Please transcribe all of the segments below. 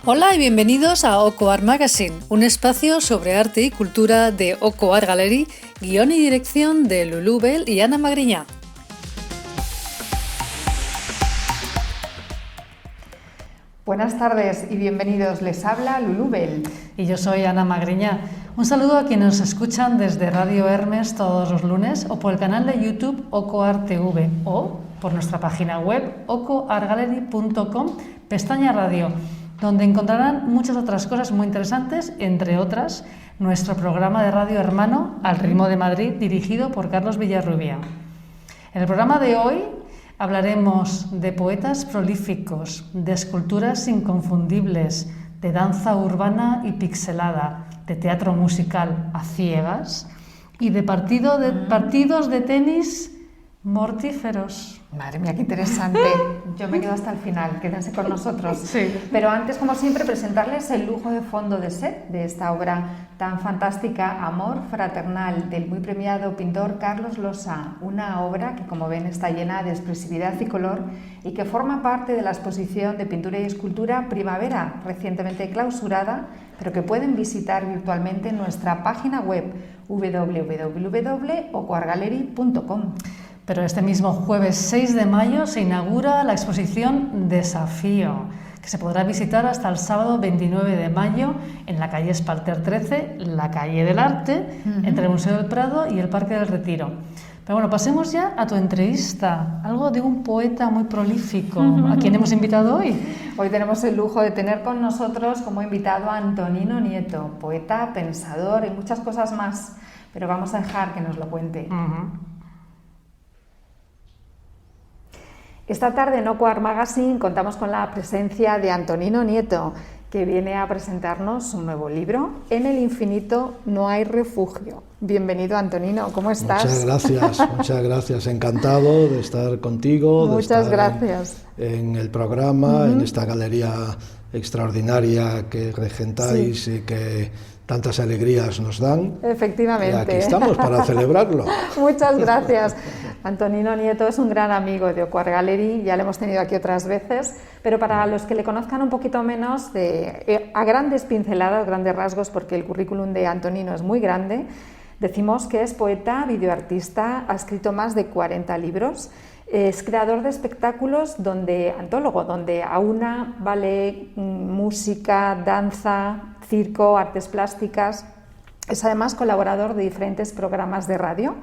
Hola y bienvenidos a Oko Art Magazine, un espacio sobre arte y cultura de Oko Art Gallery, guión y dirección de Lulú Bell y Ana Magriñá. Buenas tardes y bienvenidos, les habla Lulú Bell. Y yo soy Ana Magriñá. Un saludo a quienes nos escuchan desde Radio Hermes todos los lunes o por el canal de YouTube Oko Art TV o por nuestra página web okoartgallery.com, pestaña radio, donde encontrarán muchas otras cosas muy interesantes, entre otras, nuestro programa de radio hermano Al ritmo de Madrid, dirigido por Carlos Villarrubia. En el programa de hoy hablaremos de poetas prolíficos, de esculturas inconfundibles, de danza urbana y pixelada, de teatro musical a ciegas y de partidos de tenis mortíferos. Madre mía, qué interesante. Yo me quedo hasta el final, quédense con nosotros. Sí. Pero antes, como siempre, presentarles el lujo de fondo de set de esta obra tan fantástica, Amor Fraternal, del muy premiado pintor Carlos Losa. Una obra que, como ven, está llena de expresividad y color y que forma parte de la exposición de pintura y escultura Primavera, recientemente clausurada, pero que pueden visitar virtualmente en nuestra página web www.okoartgallery.com. Pero este mismo jueves 6 de mayo se inaugura la exposición Desafío, que se podrá visitar hasta el sábado 29 de mayo en la calle Espalter 13, la calle del Arte, entre el Museo del Prado y el Parque del Retiro. Pero bueno, pasemos ya a tu entrevista, algo de un poeta muy prolífico. ¿A quién hemos invitado hoy? Hoy tenemos el lujo de tener con nosotros como invitado a Antonino Nieto, poeta, pensador y muchas cosas más, pero vamos a dejar que nos lo cuente. Esta tarde en Oko Art Magazine contamos con la presencia de Antonino Nieto, que viene a presentarnos un nuevo libro, En el infinito no hay refugio. Bienvenido, Antonino, ¿cómo estás? Muchas gracias, encantado de estar contigo, muchas gracias. En el programa, en esta galería extraordinaria que regentáis y que tantas alegrías nos dan. Efectivamente. Y aquí estamos para celebrarlo. Muchas gracias. Antonino Nieto es un gran amigo de Oko Art Gallery, ya lo hemos tenido aquí otras veces, pero para los que le conozcan un poquito menos, a grandes pinceladas, grandes rasgos, porque el currículum de Antonino es muy grande, decimos que es poeta, videoartista, ha escrito más de 40 libros, es creador de espectáculos antólogo, donde aúna ballet, música, danza, circo, artes plásticas. Es además colaborador de diferentes programas de radio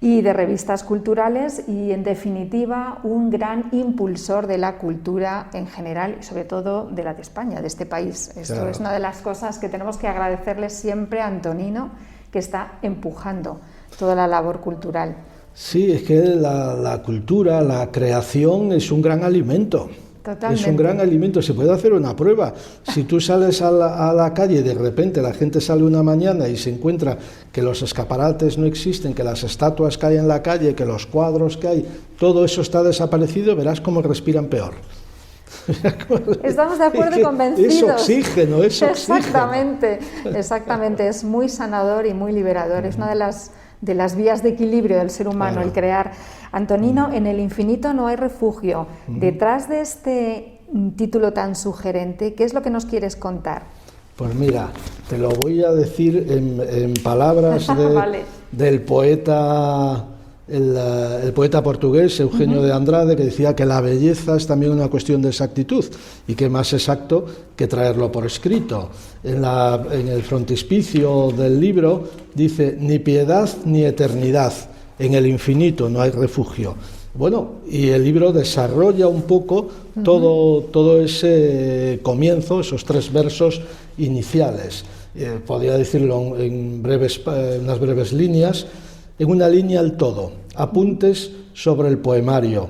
y de revistas culturales y, en definitiva, un gran impulsor de la cultura en general y sobre todo de la de España, de este país. Esto claro. Es una de las cosas que tenemos que agradecerle siempre a Antonino, que está empujando toda la labor cultural. Sí, es que la cultura, la creación es un gran alimento. Totalmente. Es un gran alimento, se puede hacer una prueba. Si tú sales a la calle y de repente la gente sale una mañana y se encuentra que los escaparates no existen, que las estatuas que hay en la calle, que los cuadros que hay, todo eso está desaparecido, verás cómo respiran peor. Estamos de acuerdo y convencidos. Es oxígeno. Exactamente, es muy sanador y muy liberador, es una de las vías de equilibrio del ser humano, claro. El crear. Antonino, en el infinito no hay refugio. Detrás de este título tan sugerente, ¿qué es lo que nos quieres contar? Pues mira, te lo voy a decir en palabras vale. Del poeta, el poeta portugués Eugenio de Andrade, que decía que la belleza es también una cuestión de exactitud, y que más exacto que traerlo por escrito. En el frontispicio del libro dice: ni piedad ni eternidad, en el infinito no hay refugio. Bueno, y el libro desarrolla un poco todo ese comienzo, esos 3 versos iniciales. Podría decirlo en unas breves líneas. En una línea el todo, apuntes sobre el poemario,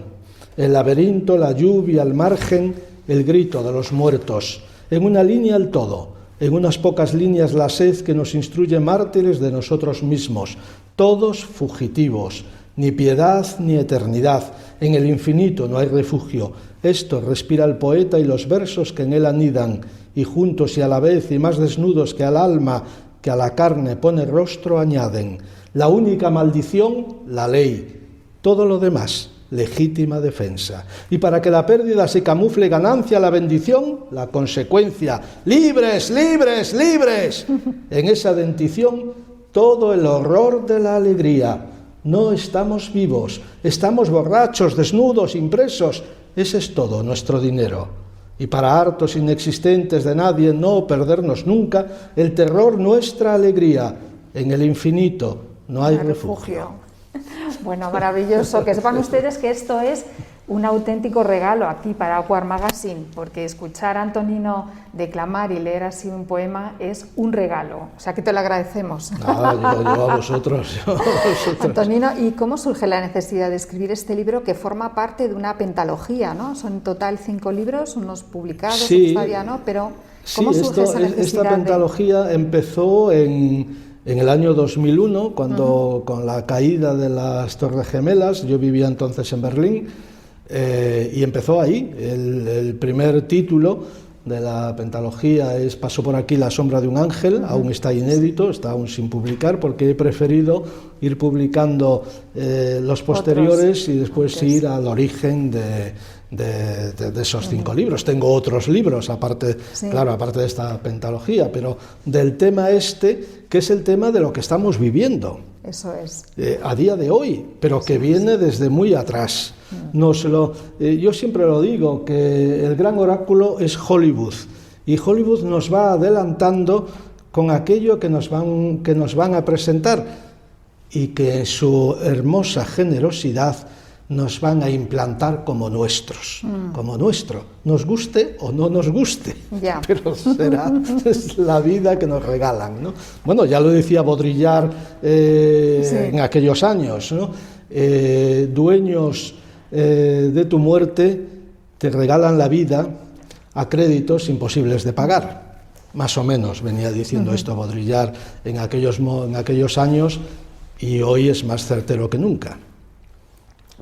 el laberinto, la lluvia, el margen, el grito de los muertos. En una línea el todo, en unas pocas líneas la sed que nos instruye mártires de nosotros mismos, todos fugitivos, ni piedad ni eternidad, en el infinito no hay refugio. Esto respira el poeta y los versos que en él anidan, y juntos y a la vez y más desnudos que al alma, que a la carne pone rostro, añaden: la única maldición, la ley, todo lo demás, legítima defensa. Y para que la pérdida se camufle ganancia a la bendición, la consecuencia, libres, libres, libres. En esa dentición, todo el horror de la alegría. No estamos vivos, estamos borrachos, desnudos, impresos. Ese es todo nuestro dinero. Y para hartos inexistentes de nadie no perdernos nunca, el terror nuestra alegría. En el infinito no hay refugio. Bueno, maravilloso. Que sepan ustedes que esto es un auténtico regalo aquí para OCOAR Magazine, porque escuchar a Antonino declamar y leer así un poema es un regalo. O sea, que te lo agradecemos. Yo a vosotros. Antonino, ¿y cómo surge la necesidad de escribir este libro que forma parte de una pentalogía, ¿no? Son en total 5 libros, unos publicados, sí, todavía no, pero ¿cómo surge esa necesidad? Esta pentalogía empezó en el año 2001, cuando con la caída de las Torres Gemelas, yo vivía entonces en Berlín, y empezó ahí. El primer título de la pentalogía Pasó por aquí la sombra de un ángel, aún está inédito, está aún sin publicar, porque he preferido ir publicando los posteriores y después ir al origen de esos 5 libros. Tengo otros libros, aparte de esta pentalogía, pero del tema que es el tema de lo que estamos viviendo. Eso es. A día de hoy, pero que viene desde muy atrás. Yo siempre lo digo, que el gran oráculo es Hollywood, y Hollywood nos va adelantando con aquello que nos van a presentar, y que su hermosa generosidad nos van a implantar como nuestros, como nuestro, nos guste o no nos guste, pero es la vida que nos regalan, ¿no? Bueno, ya lo decía Baudrillard en aquellos años, ¿no? Dueños de tu muerte te regalan la vida a créditos imposibles de pagar. Más o menos venía diciendo esto Baudrillard en aquellos años, y hoy es más certero que nunca.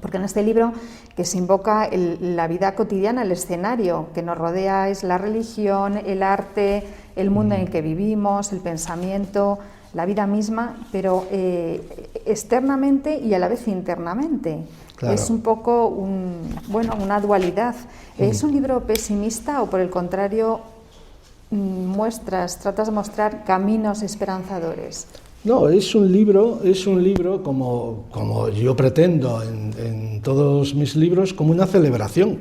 Porque en este libro que se invoca la vida cotidiana, el escenario que nos rodea es la religión, el arte, el mundo en el que vivimos, el pensamiento, la vida misma, pero externamente y a la vez internamente. Claro. Es un poco una dualidad. ¿Es un libro pesimista o por el contrario tratas de mostrar caminos esperanzadores? No, es un libro como yo pretendo en todos mis libros, como una celebración,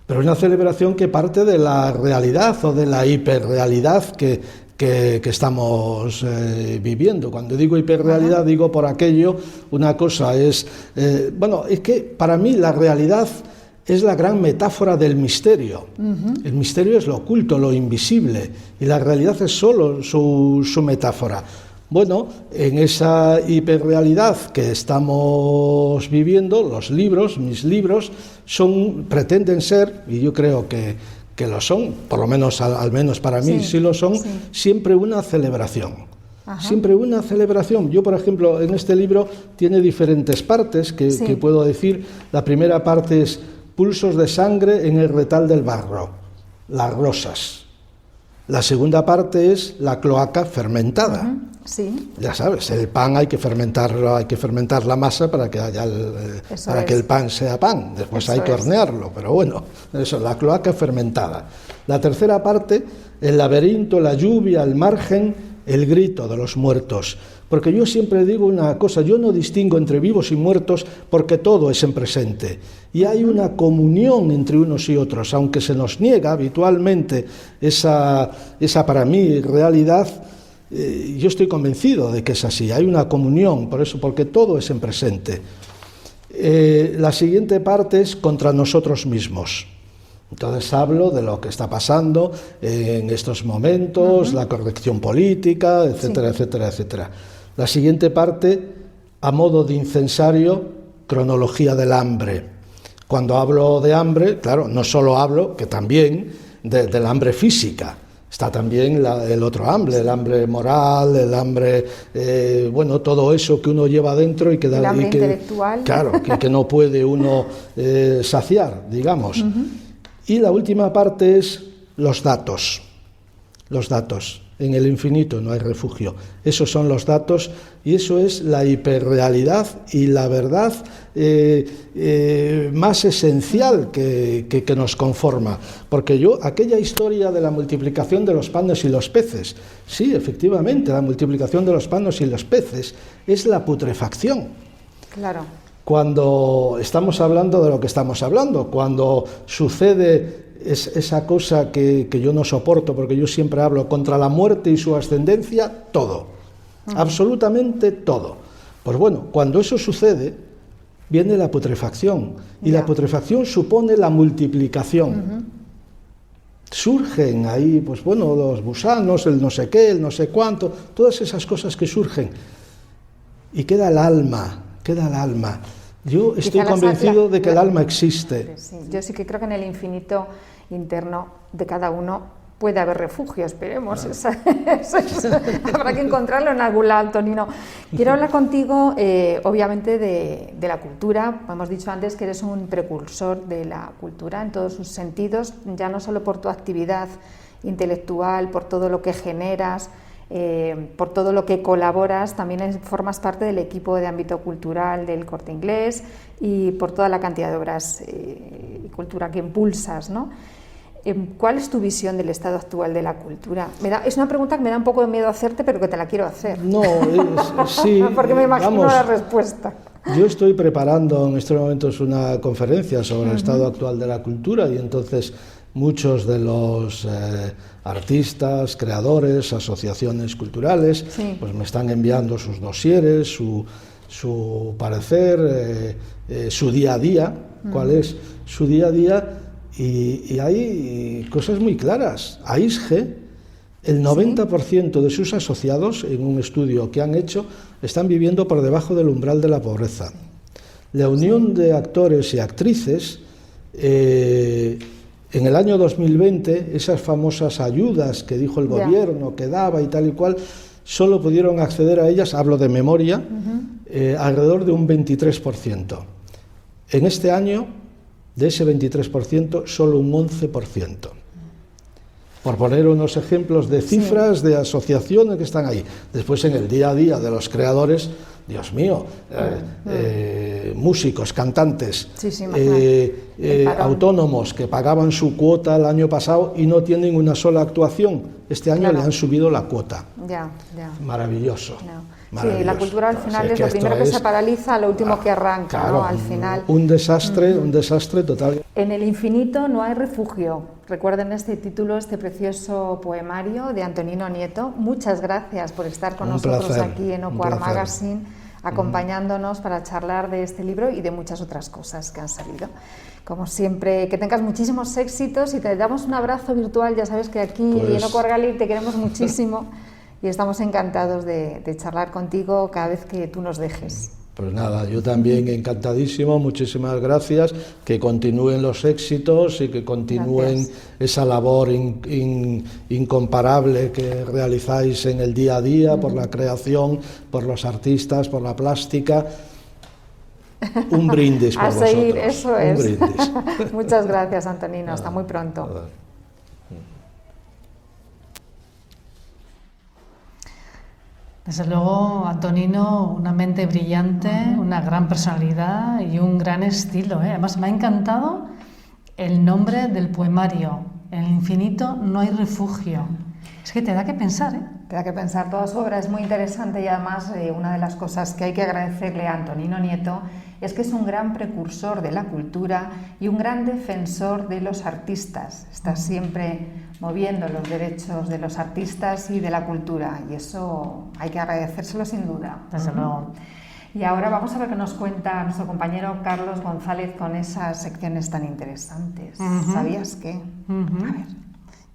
pero una celebración que parte de la realidad o de la hiperrealidad que estamos viviendo. Cuando digo hiperrealidad, digo por aquello, una cosa es que para mí la realidad es la gran metáfora del misterio. El misterio es lo oculto, lo invisible, y la realidad es solo su metáfora. Bueno, en esa hiperrealidad que estamos viviendo, mis libros, pretenden ser, y yo creo que lo son, por lo menos, al menos para mí sí lo son, siempre una celebración. Siempre una celebración. Yo, por ejemplo, en este libro tiene diferentes partes que puedo decir. La primera parte es Pulsos de sangre en el retal del barro, las rosas. La segunda parte es la cloaca fermentada. Ya sabes, el pan hay que fermentar la masa para que el pan sea pan. Después hay que hornearlo, pero bueno, eso, la cloaca fermentada. La tercera parte, el laberinto, la lluvia, el margen, el grito de los muertos. Porque yo siempre digo una cosa, yo no distingo entre vivos y muertos porque todo es en presente. Y hay una comunión entre unos y otros, aunque se nos niega habitualmente esa para mí realidad. Yo estoy convencido de que es así, hay una comunión, porque todo es en presente. La siguiente parte es contra nosotros mismos. Entonces hablo de lo que está pasando en estos momentos, la corrección política, etcétera, etcétera, etcétera. La siguiente parte, a modo de incensario, cronología del hambre. Cuando hablo de hambre, claro, no solo hablo, que también, del hambre física. Está también el otro hambre, el hambre moral, el hambre, todo eso que uno lleva dentro y que el hambre intelectual. Claro, que no puede uno saciar, digamos. Y la última parte es los datos. Los datos. En el infinito no hay refugio. Esos son los datos y eso es la hiperrealidad y la verdad más esencial que nos conforma. Porque aquella historia de la multiplicación de los panes y los peces, sí, efectivamente, la multiplicación de los panes y los peces es la putrefacción. Claro. Cuando estamos hablando de lo que estamos hablando, cuando sucede esa cosa que yo no soporto, porque yo siempre hablo contra la muerte y su ascendencia, todo, absolutamente todo. Pues bueno, cuando eso sucede, viene la putrefacción, y la putrefacción supone la multiplicación. Surgen ahí, pues bueno, los gusanos, el no sé qué, el no sé cuánto, todas esas cosas que surgen, y queda el alma. Yo estoy convencido de que el alma existe. Sí, yo sí que creo que en el infinito interno de cada uno puede haber refugio, esperemos. Habrá que encontrarlo en algún lado, Antonino. Quiero hablar contigo, obviamente, de la cultura. Hemos dicho antes que eres un precursor de la cultura en todos sus sentidos, ya no solo por tu actividad intelectual, por todo lo que generas, por todo lo que colaboras, también formas parte del equipo de ámbito cultural del Corte Inglés y por toda la cantidad de obras y cultura que impulsas, ¿no? ¿Cuál es tu visión del estado actual de la cultura? Es una pregunta que me da un poco de miedo hacerte, pero que te la quiero hacer. No, sí. Porque me imagino la respuesta. Yo estoy preparando en estos momentos una conferencia sobre el estado actual de la cultura y entonces muchos de los artistas, creadores, asociaciones culturales, pues me están enviando sus dosieres, su parecer, su día a día, cuál es su día a día, y hay cosas muy claras. AISGE, el 90% de sus asociados, en un estudio que han hecho, están viviendo por debajo del umbral de la pobreza. La Unión de Actores y Actrices, en el año 2020, esas famosas ayudas que dijo el gobierno que daba y tal y cual, solo pudieron acceder a ellas, hablo de memoria, alrededor de un 23%. En este año, de ese 23%, solo un 11%. Por poner unos ejemplos de cifras de asociaciones que están ahí. Después, en el día a día de los creadores, Dios mío, músicos, cantantes, autónomos que pagaban su cuota el año pasado y no tienen una sola actuación. Este año le han subido la cuota. Maravilloso. Maravilloso. Sí, la cultura al final es lo primero que se paraliza, lo último que arranca, claro, ¿no? Al final. Un desastre total. En el infinito no hay refugio. Recuerden este título, este precioso poemario de Antonino Nieto. Muchas gracias por estar con nosotros aquí en OCOAR Magazine, acompañándonos para charlar de este libro y de muchas otras cosas que han salido. Como siempre, que tengas muchísimos éxitos y te damos un abrazo virtual. Ya sabes que aquí en OCOAR Gallery te queremos muchísimo y estamos encantados de charlar contigo cada vez que tú nos dejes. Pues nada, yo también encantadísimo, muchísimas gracias, que continúen los éxitos y que continúen esa labor incomparable que realizáis en el día a día por la creación, por los artistas, por la plástica. Un brindis por vosotros. A seguir, eso es. Un brindis. Muchas gracias, Antonino, hasta muy pronto. Desde luego, Antonino, una mente brillante, una gran personalidad y un gran estilo, ¿eh? Además, me ha encantado el nombre del poemario. En el infinito no hay refugio. Es que te da que pensar, ¿eh? Te da que pensar. Toda su obra es muy interesante y además una de las cosas que hay que agradecerle a Antonino Nieto es que es un gran precursor de la cultura y un gran defensor de los artistas. Está siempre moviendo los derechos de los artistas y de la cultura, y eso hay que agradecérselo sin duda. Desde luego. Y ahora vamos a ver qué nos cuenta nuestro compañero Carlos González con esas secciones tan interesantes. ¿Sabías qué? A ver.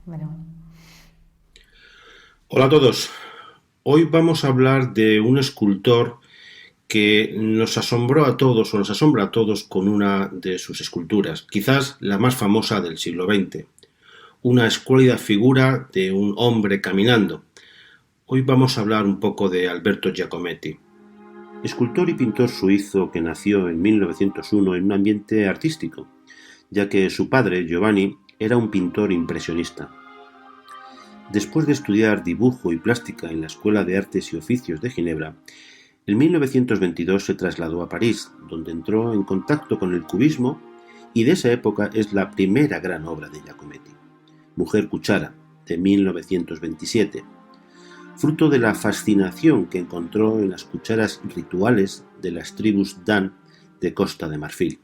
Bueno. Hola a todos. Hoy vamos a hablar de un escultor que nos asombró a todos, o nos asombra a todos, con una de sus esculturas, quizás la más famosa del siglo XX. Una escuálida figura de un hombre caminando. Hoy vamos a hablar un poco de Alberto Giacometti, escultor y pintor suizo que nació en 1901 en un ambiente artístico, ya que su padre, Giovanni, era un pintor impresionista. Después de estudiar dibujo y plástica en la Escuela de Artes y Oficios de Ginebra, en 1922 se trasladó a París, donde entró en contacto con el cubismo, y de esa época es la primera gran obra de Giacometti, Mujer Cuchara, de 1927, fruto de la fascinación que encontró en las cucharas rituales de las tribus Dan de Costa de Marfil.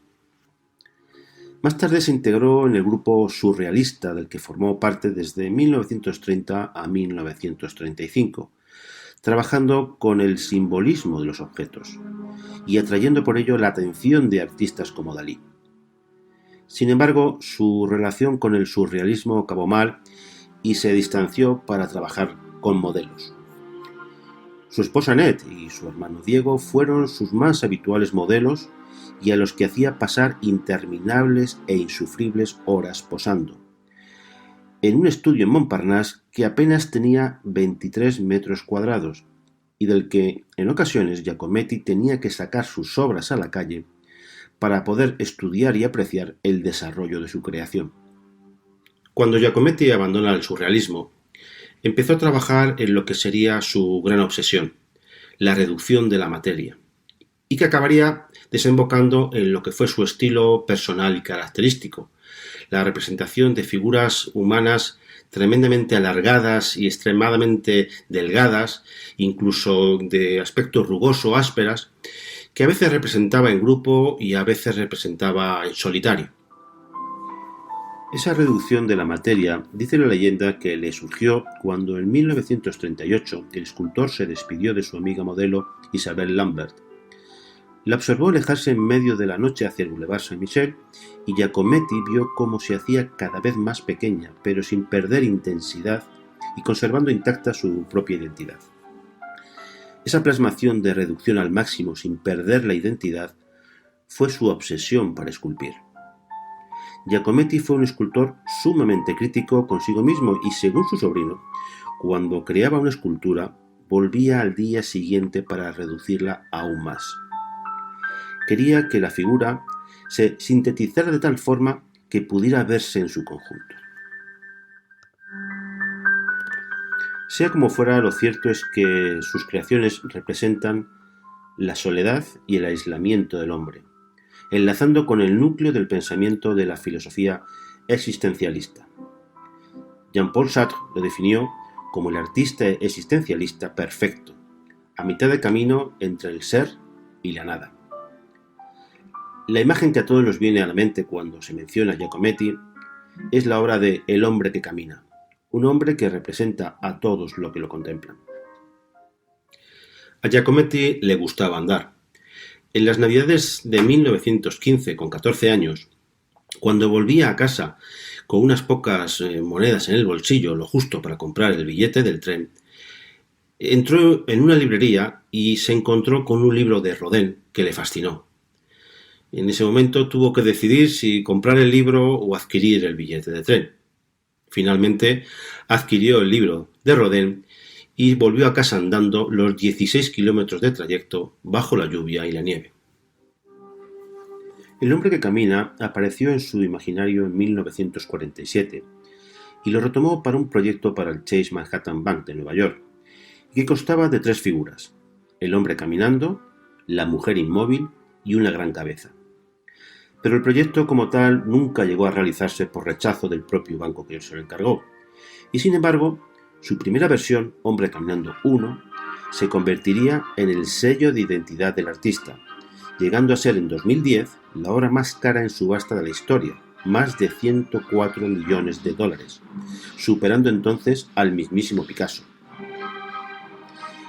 Más tarde se integró en el grupo surrealista del que formó parte desde 1930 a 1935, trabajando con el simbolismo de los objetos y atrayendo por ello la atención de artistas como Dalí. Sin embargo, su relación con el surrealismo acabó mal y se distanció para trabajar con modelos. Su esposa Annette y su hermano Diego fueron sus más habituales modelos y a los que hacía pasar interminables e insufribles horas posando, en un estudio en Montparnasse que apenas tenía 23 metros cuadrados y del que, en ocasiones, Giacometti tenía que sacar sus obras a la calle para poder estudiar y apreciar el desarrollo de su creación. Cuando Giacometti abandona el surrealismo, empezó a trabajar en lo que sería su gran obsesión, la reducción de la materia, y que acabaría desembocando en lo que fue su estilo personal y característico, la representación de figuras humanas tremendamente alargadas y extremadamente delgadas, incluso de aspecto rugoso, ásperas, que a veces representaba en grupo y a veces representaba en solitario. Esa reducción de la materia dice la leyenda que le surgió cuando en 1938 el escultor se despidió de su amiga modelo Isabelle Lambert. La observó alejarse en medio de la noche hacia el Boulevard Saint-Michel y Giacometti vio cómo se hacía cada vez más pequeña, pero sin perder intensidad y conservando intacta su propia identidad. Esa plasmación de reducción al máximo sin perder la identidad fue su obsesión para esculpir. Giacometti fue un escultor sumamente crítico consigo mismo y, según su sobrino, cuando creaba una escultura, volvía al día siguiente para reducirla aún más. Quería que la figura se sintetizara de tal forma que pudiera verse en su conjunto. Sea como fuera, lo cierto es que sus creaciones representan la soledad y el aislamiento del hombre, enlazando con el núcleo del pensamiento de la filosofía existencialista. Jean-Paul Sartre lo definió como el artista existencialista perfecto, a mitad de camino entre el ser y la nada. La imagen que a todos nos viene a la mente cuando se menciona a Giacometti es la obra de El hombre que camina, un hombre que representa a todos los que lo contemplan. A Giacometti le gustaba andar. En las Navidades de 1915, con 14 años, cuando volvía a casa con unas pocas monedas en el bolsillo, lo justo para comprar el billete del tren, entró en una librería y se encontró con un libro de Rodin que le fascinó. En ese momento tuvo que decidir si comprar el libro o adquirir el billete de tren. Finalmente adquirió el libro de Rodin y volvió a casa andando los 16 kilómetros de trayecto bajo la lluvia y la nieve. El hombre que camina apareció en su imaginario en 1947 y lo retomó para un proyecto para el Chase Manhattan Bank de Nueva York, que constaba de 3 figuras: el hombre caminando, la mujer inmóvil y una gran cabeza. Pero el proyecto como tal nunca llegó a realizarse por rechazo del propio banco que se lo encargó. Y sin embargo, su primera versión, Hombre Caminando 1, se convertiría en el sello de identidad del artista, llegando a ser en 2010 la obra más cara en subasta de la historia, más de 104 millones de dólares, superando entonces al mismísimo Picasso.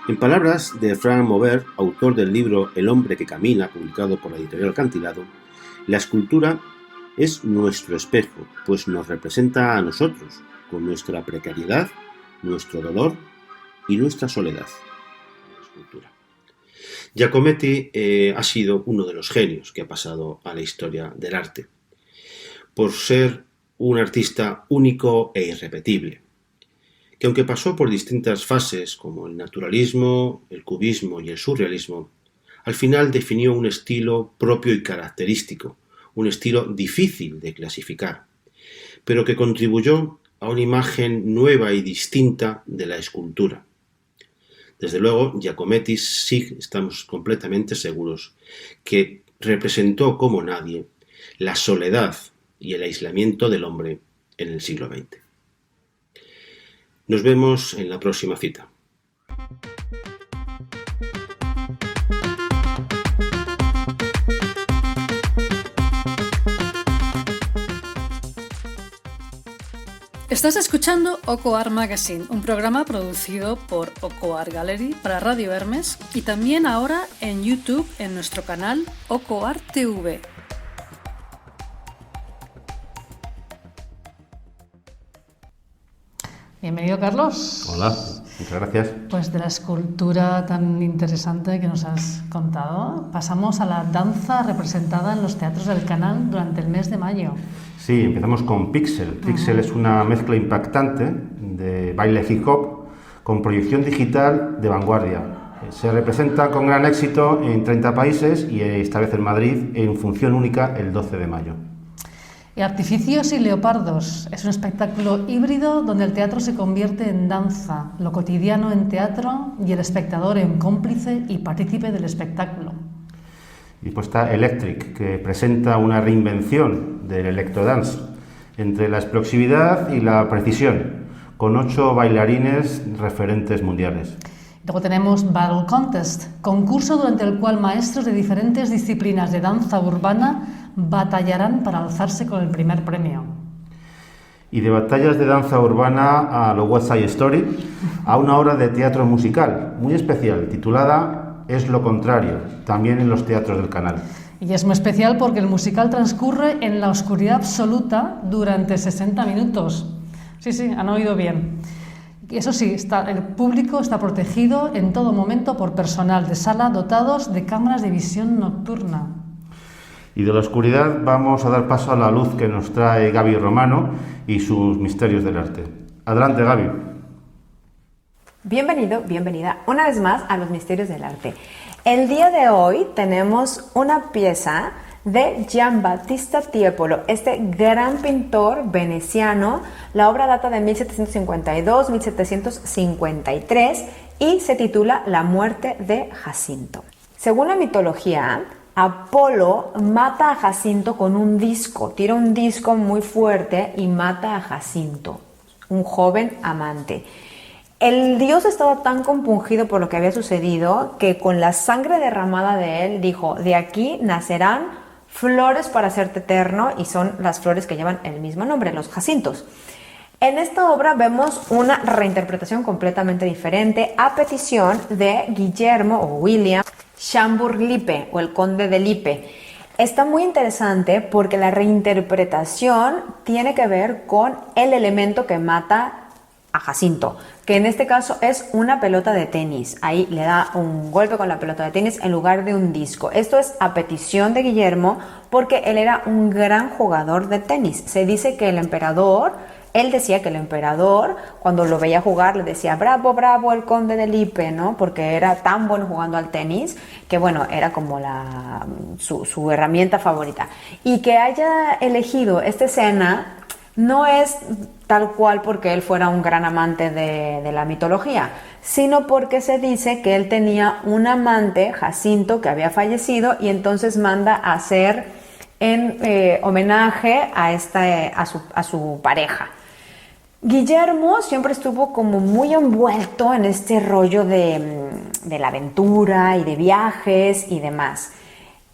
En palabras de Frank Maubert, autor del libro El hombre que camina, publicado por la editorial Acantilado, la escultura es nuestro espejo, pues nos representa a nosotros, con nuestra precariedad, nuestro dolor y nuestra soledad. La escultura. Giacometti ha sido uno de los genios que ha pasado a la historia del arte, por ser un artista único e irrepetible, que aunque pasó por distintas fases como el naturalismo, el cubismo y el surrealismo, al final definió un estilo propio y característico, un estilo difícil de clasificar, pero que contribuyó a una imagen nueva y distinta de la escultura. Desde luego, Giacometti sí estamos completamente seguros que representó como nadie la soledad y el aislamiento del hombre en el siglo XX. Nos vemos en la próxima cita. Estás escuchando Oko Art Magazine, un programa producido por Oko Art Gallery para Radio Hermes y también ahora en YouTube en nuestro canal Oko Art TV. Bienvenido, Carlos. Hola, muchas gracias. Pues de la escultura tan interesante que nos has contado, pasamos a la danza representada en los teatros del canal durante el mes de mayo. Sí, empezamos con Pixel. Pixel es una mezcla impactante de baile hip hop con proyección digital de vanguardia. Se representa con gran éxito en 30 países y esta vez en Madrid en función única el 12 de mayo. Y Artificios y Leopardos es un espectáculo híbrido donde el teatro se convierte en danza, lo cotidiano en teatro y el espectador en cómplice y partícipe del espectáculo. Y pues está Electric, que presenta una reinvención del electrodance entre la explosividad y la precisión, con 8 bailarines referentes mundiales. Luego tenemos Battle Contest, concurso durante el cual maestros de diferentes disciplinas de danza urbana batallarán para alzarse con el primer premio. Y de batallas de danza urbana a lo West Side Story, a una obra de teatro musical muy especial, titulada Es lo contrario, también en los teatros del canal. Y es muy especial porque el musical transcurre en la oscuridad absoluta durante 60 minutos. Sí, han oído bien. Eso sí, el público está protegido en todo momento por personal de sala dotados de cámaras de visión nocturna. Y de la oscuridad vamos a dar paso a la luz que nos trae Gaby Romano y sus misterios del arte. Adelante, Gaby. Bienvenido, bienvenida una vez más a los misterios del arte. El día de hoy tenemos una pieza de Giambattista Tiepolo, este gran pintor veneciano. La obra data de 1752-1753 y se titula La muerte de Jacinto. Según la mitología, Apolo mata a Jacinto con un disco, tira un disco muy fuerte y mata a Jacinto, un joven amante. El dios estaba tan compungido por lo que había sucedido que con la sangre derramada de él dijo: de aquí nacerán flores para hacerte eterno, y son las flores que llevan el mismo nombre, los jacintos. En esta obra vemos una reinterpretación completamente diferente a petición de Guillermo o William Schambur-Lippe o el conde de Lippe. Está muy interesante porque la reinterpretación tiene que ver con el elemento que mata a Jacinto, que en este caso es una pelota de tenis. Ahí le da un golpe con la pelota de tenis en lugar de un disco. Esto es a petición de Guillermo porque él era un gran jugador de tenis. Se dice que él decía que el emperador cuando lo veía jugar le decía: bravo, bravo el conde de Lippe, ¿no? Porque era tan bueno jugando al tenis que bueno, era como su herramienta favorita. Y que haya elegido esta escena no es tal cual porque él fuera un gran amante de la mitología, sino porque se dice que él tenía un amante, Jacinto, que había fallecido, y entonces manda a hacer en homenaje a su pareja. Guillermo siempre estuvo como muy envuelto en este rollo de la aventura y de viajes y demás.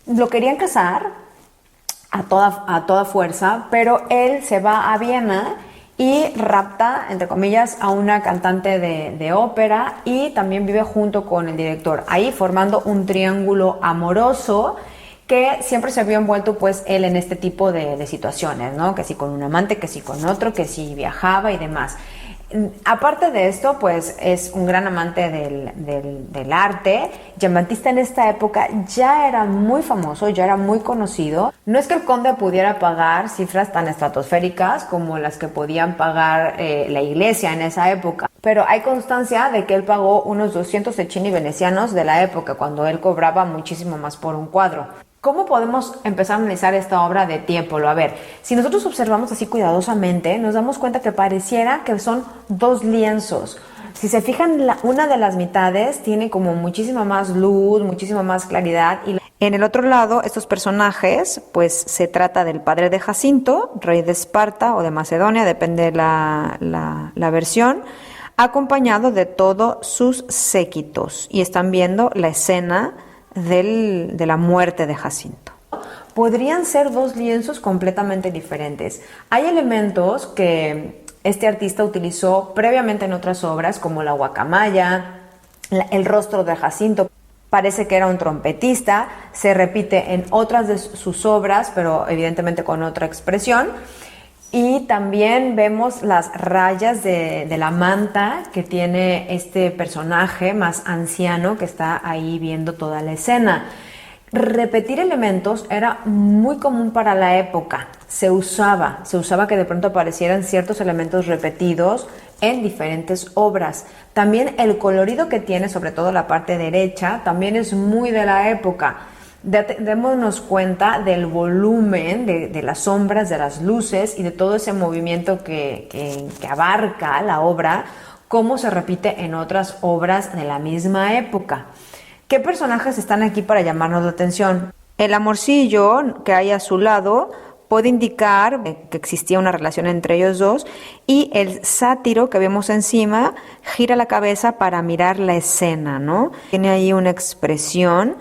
Lo querían casar a toda fuerza, pero él se va a Viena y rapta, entre comillas, a una cantante de ópera, y también vive junto con el director, ahí formando un triángulo amoroso que siempre se vio envuelto pues él en este tipo de situaciones, ¿no? Que si con un amante, que si con otro, que si viajaba y demás. Aparte de esto, pues es un gran amante del arte. Giambattista en esta época ya era muy famoso, ya era muy conocido. No es que el conde pudiera pagar cifras tan estratosféricas como las que podían pagar la iglesia en esa época, pero hay constancia de que él pagó unos 200 cecchini venecianos de la época, cuando él cobraba muchísimo más por un cuadro. ¿Cómo podemos empezar a analizar esta obra de Tiepolo? A ver, si nosotros observamos así cuidadosamente, nos damos cuenta que pareciera que son dos lienzos. Si se fijan, una de las mitades tiene como muchísima más luz, muchísima más claridad. Y en el otro lado, estos personajes, pues se trata del padre de Jacinto, rey de Esparta o de Macedonia, depende la versión, acompañado de todos sus séquitos. Y están viendo la escena de la muerte de Jacinto. Podrían ser dos lienzos completamente diferentes. Hay elementos que este artista utilizó previamente en otras obras, como la guacamaya, el rostro de Jacinto. Parece que era un trompetista, se repite en otras de sus obras, pero evidentemente con otra expresión. Y también vemos las rayas de la manta que tiene este personaje más anciano que está ahí viendo toda la escena. Repetir elementos era muy común para la época. Se usaba que de pronto aparecieran ciertos elementos repetidos en diferentes obras. También el colorido que tiene, sobre todo la parte derecha, también es muy de la época. Démonos cuenta del volumen de las sombras, de las luces y de todo ese movimiento que abarca la obra, cómo se repite en otras obras de la misma época. ¿Qué personajes están aquí para llamarnos la atención? El amorcillo que hay a su lado puede indicar que existía una relación entre ellos dos, y el sátiro que vemos encima gira la cabeza para mirar la escena, ¿no? Tiene ahí una expresión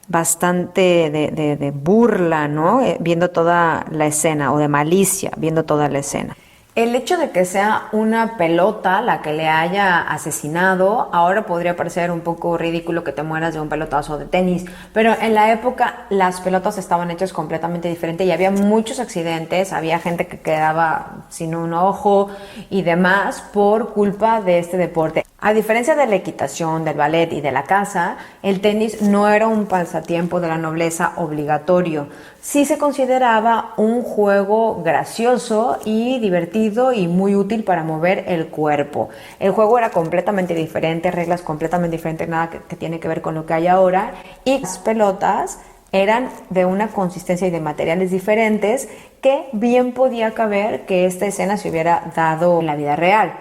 bastante de burla, ¿no? Viendo toda la escena, o de malicia, viendo toda la escena. El hecho de que sea una pelota la que le haya asesinado, ahora podría parecer un poco ridículo que te mueras de un pelotazo de tenis, pero en la época las pelotas estaban hechas completamente diferente y había muchos accidentes, había gente que quedaba sin un ojo y demás por culpa de este deporte. A diferencia de la equitación, del ballet y de la caza, el tenis no era un pasatiempo de la nobleza obligatorio. Sí se consideraba un juego gracioso y divertido y muy útil para mover el cuerpo. El juego era completamente diferente, reglas completamente diferentes, nada que tiene que ver con lo que hay ahora. Y las pelotas eran de una consistencia y de materiales diferentes que bien podía caber que esta escena se hubiera dado en la vida real.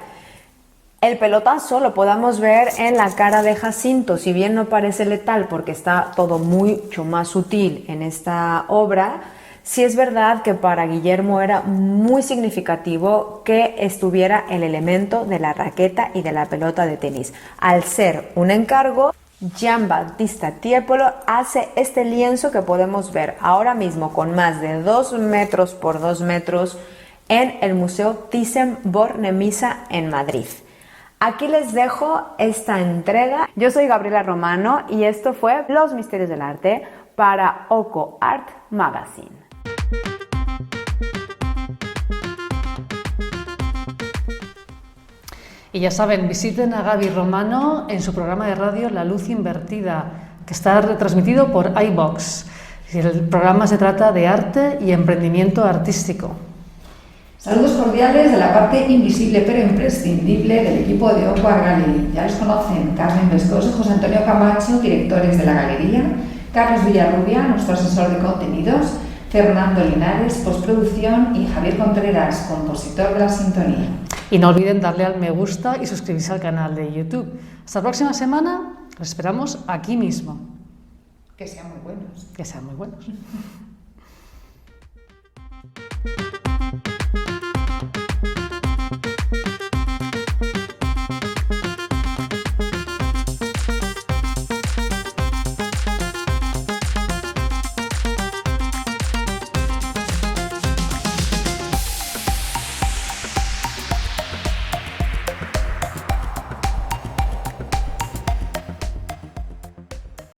El pelotazo lo podamos ver en la cara de Jacinto, si bien no parece letal porque está todo mucho más sutil en esta obra, sí es verdad que para Guillermo era muy significativo que estuviera el elemento de la raqueta y de la pelota de tenis. Al ser un encargo, Giambattista Tiepolo hace este lienzo que podemos ver ahora mismo con más de 2 metros por 2 metros en el Museo Thyssen-Bornemisza en Madrid. Aquí les dejo esta entrega. Yo soy Gabriela Romano y esto fue Los Misterios del Arte para Oco Art Magazine. Y ya saben, visiten a Gaby Romano en su programa de radio La Luz Invertida, que está retransmitido por iVox. El programa se trata de arte y emprendimiento artístico. Saludos cordiales de la parte invisible pero imprescindible del equipo de Oco Art Gallery. Ya los conocen Carmen Vescoso y José Antonio Camacho, directores de la galería, Carlos Villarrubia, nuestro asesor de contenidos, Fernando Linares, postproducción, y Javier Contreras, compositor de la sintonía. Y no olviden darle al me gusta y suscribirse al canal de YouTube. Hasta la próxima semana, los esperamos aquí mismo. Que sean muy buenos. Que sean muy buenos.